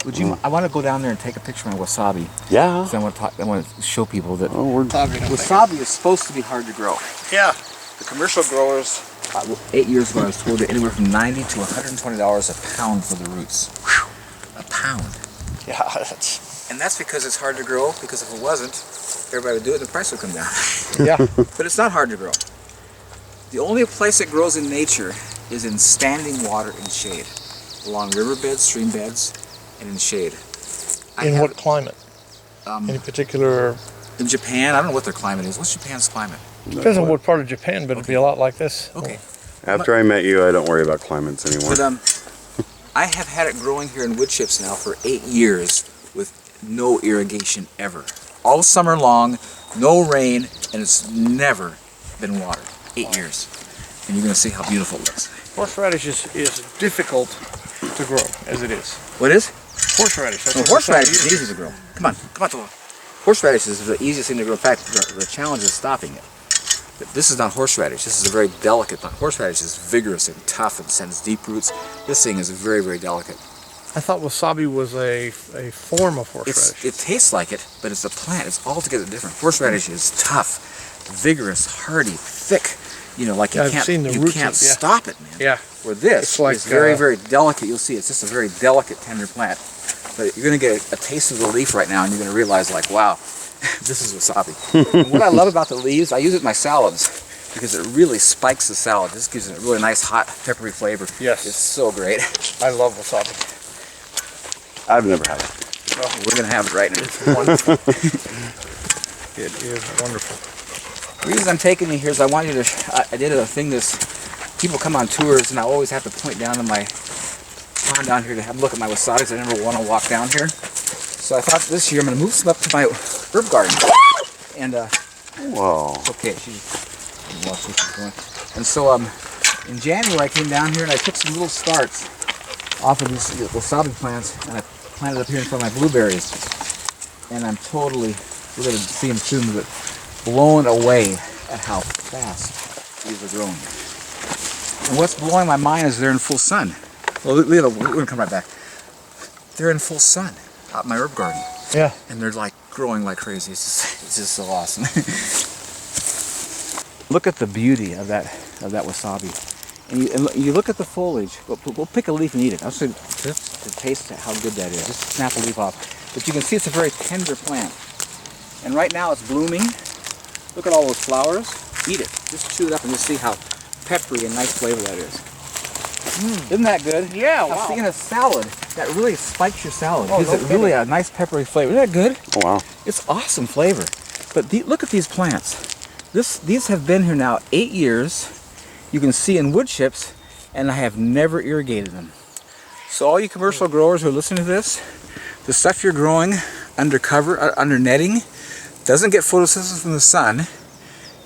Would you? I want to go down there and take a picture of my wasabi. Yeah. So I want to show people that Wasabi is supposed to be hard to grow. Yeah. The commercial growers, 8 years ago, I was told anywhere from $90 to $120 a pound for the roots. Whew. A pound. Yeah, that's... And that's because it's hard to grow, because if it wasn't, everybody would do it and the price would come down. Yeah. But it's not hard to grow. The only place it grows in nature is in standing water and shade. Along riverbeds, stream beds, and in shade. In what climate? Any particular... In Japan, I don't know what their climate is. What's Japan's climate? Depends on what part of Japan, but it'd be a lot like this. Okay. After I met you, I don't worry about climates anymore. But I have had it growing here in Woodchips now for 8 years with no irrigation ever. All summer long, no rain, and it's never been watered. 8 years. And you're going to see how beautiful it looks. Horseradish is difficult to grow, as it is. What is? Horseradish. No, horseradish is easy to grow. Come on, Tola. Horseradish is the easiest thing to grow. In fact, the challenge is stopping it. But this is not horseradish. This is a very delicate plant. Horseradish is vigorous and tough and sends deep roots. This thing is very, very delicate. I thought wasabi was a form of horseradish. It tastes like it, but it's a plant. It's altogether different. Horseradish is tough, vigorous, hardy, thick. You know, like you can't stop it, man. Yeah. Where this is very, very delicate. You'll see it's just a very delicate, tender plant. But you're going to get a taste of the leaf right now, and you're going to realize, like, wow, this is wasabi. And what I love about the leaves, I use it in my salads because it really spikes the salad. This gives it a really nice, hot, peppery flavor. Yes. It's so great. I love wasabi. I've never had it. Well, we're going to have it right now. It's wonderful. It is wonderful. The reason I'm taking you here is I want you to, I did a thing people come on tours and I always have to point down to my pond down here to have a look at my wasabi. I never want to walk down here. So I thought this year I'm going to move some up to my herb garden. And, Whoa. okay, and so in January I came down here and I took some little starts off of these wasabi plants and I planted up here in front of my blueberries. And I'm totally, we're going to see them soon, but blown away at how fast these are growing. And what's blowing my mind is they're in full sun. Well, we're going to come right back. They're in full sun out in my herb garden. Yeah. And they're like growing like crazy. It's just so awesome. Look at the beauty of that wasabi. And you look at the foliage. We'll pick a leaf and eat it. I'll just to taste how good that is. Just snap a leaf off. But you can see it's a very tender plant. And right now it's blooming. Look at all those flowers. Eat it. Just chew it up and just see how peppery and nice flavor that is. Isn't that good? Yeah, wow. I was thinking a salad that really spikes your salad. Gives it really a nice peppery flavor. Isn't that good? Oh, wow. It's awesome flavor. But look at these plants. These have been here now 8 years. You can see in Woodchips, and I have never irrigated them. So all you commercial growers who are listening to this, the stuff you're growing under cover, under netting, doesn't get photosynthesis from the sun,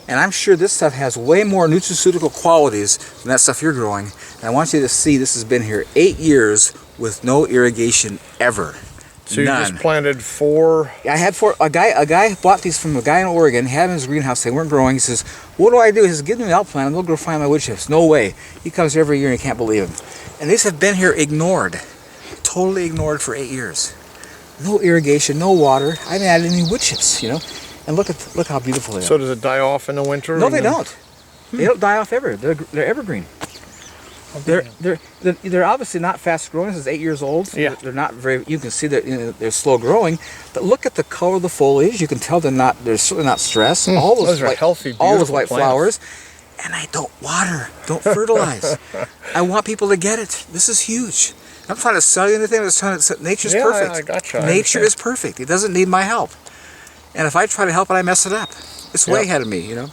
and I'm sure this stuff has way more nutraceutical qualities than that stuff you're growing. And I want you to see this has been here 8 years with no irrigation ever. So you just planted 4? I had 4. A guy bought these from a guy in Oregon. He had them in his greenhouse. They weren't growing. He says, "What do I do?" He says, "Give me an out plant and they'll grow fine my wood chips." No way. He comes here every year and he can't believe him. And these have been here ignored, totally ignored for 8 years. No irrigation, no water. I haven't added any wood chips, you know. And look how beautiful they are. So does it die off in the winter? No, they don't. They don't die off ever. They're evergreen. They're obviously not fast growing. This is 8 years old. So yeah. They're not very. You can see that they're slow growing. But look at the color of the foliage. You can tell they're certainly not stressed. All those are healthy, beautiful all those white plants. flowers. And I don't water, don't fertilize. I want people to get it. This is huge. I'm trying to sell you anything. I'm just trying to. Nature's perfect. I gotcha. Nature is perfect. It doesn't need my help. And if I try to help it, I mess it up. It's way ahead of me, you know.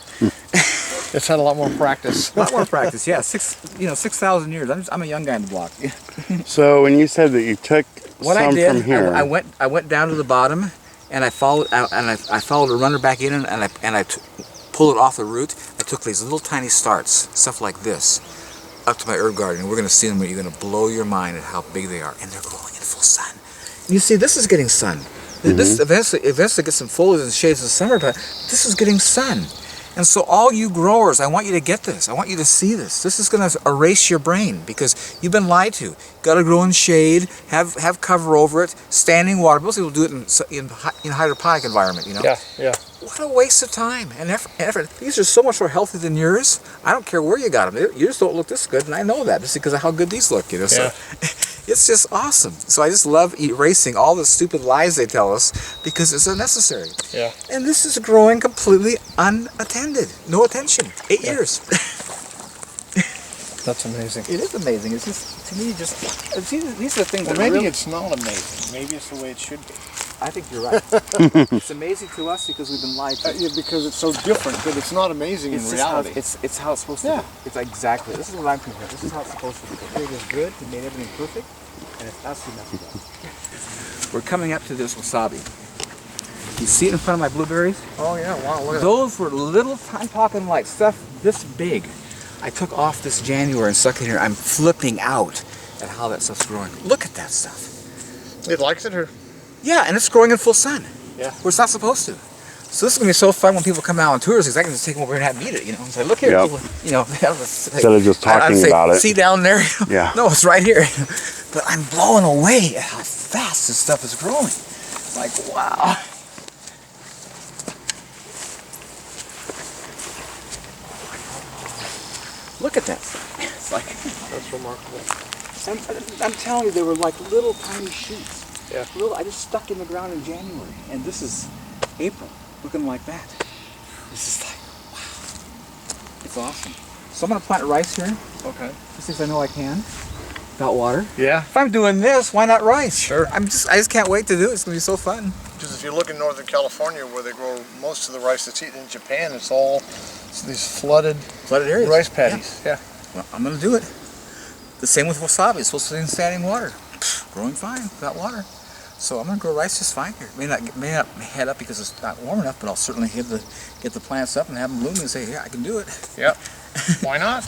It's had a lot more practice. A lot more practice, yeah. 6,000 years. I'm a young guy in the block. So when you said that you took some from here, I went down to the bottom, and I followed a runner back in, and I pulled it off the root. I took these little tiny starts, stuff like this, up to my herb garden. And we're going to see them. You're going to blow your mind at how big they are, and they're growing in full sun. You see, this is getting sun. This eventually gets some foliage and shades in the summer, but this is getting sun. And so all you growers, I want you to get this. I want you to see this. This is going to erase your brain because you've been lied to. Got to grow in shade, have cover over it, standing water. Most people do it in hydroponic environment, you know. Yeah, yeah. What a waste of time and effort. These are so much more healthy than yours. I don't care where you got them. You just don't look this good, and I know that just because of how good these look, you know. So it's just awesome. So I just love erasing all the stupid lies they tell us because it's unnecessary. Yeah. And this is growing completely unattended. No attention. 8 years. That's amazing. It is amazing. It's just, to me, just these are the things Well, that maybe really, it's not amazing. Maybe it's the way it should be. I think you're right. It's amazing to us because we've been lied to. Yeah, because it's so different, but it's not amazing in reality. It's how it's supposed to be. It's exactly. This is what I'm comparing. This is how it's supposed to be. The pig is good. He made everything perfect, and it's us who messed it up. We're coming up to this wasabi. You see it in front of my blueberries? Oh yeah, wow, look at Those were little, I'm talking like stuff this big. I took off this January and stuck it here. I'm flipping out at how that stuff's growing. Look at that stuff. that. It likes it, or? Yeah, and it's growing in full sun. Yeah. Where it's not supposed to. So this is going to be so fun when people come out on tours because I can just take them over here and have them eat it, you know. And say, look here, people, you know. Instead of just talking about it. See down there? Yeah. No, it's right here. But I'm blown away at how fast this stuff is growing. Like, wow. Look at that stuff. It's like, That's remarkable. I'm telling you, they were like little tiny shoots. Yeah. I just stuck in the ground in January, and this is April, looking like that. This is like, wow. It's awesome. So I'm gonna plant rice here, Okay. just because I know I can, without water. Yeah. If I'm doing this, why not rice? Sure. I just can't wait to do it. It's gonna be so fun. Because if you look in Northern California, where they grow most of the rice that's eaten in Japan, it's all these flooded areas. rice paddies. Yeah. Well, I'm gonna do it. The same with wasabi. It's supposed to be in standing water, growing fine without water. So I'm gonna grow rice just fine here. May not head up because it's not warm enough, but I'll certainly get the plants up and have them bloom and say, yeah, I can do it. Yep. Why not?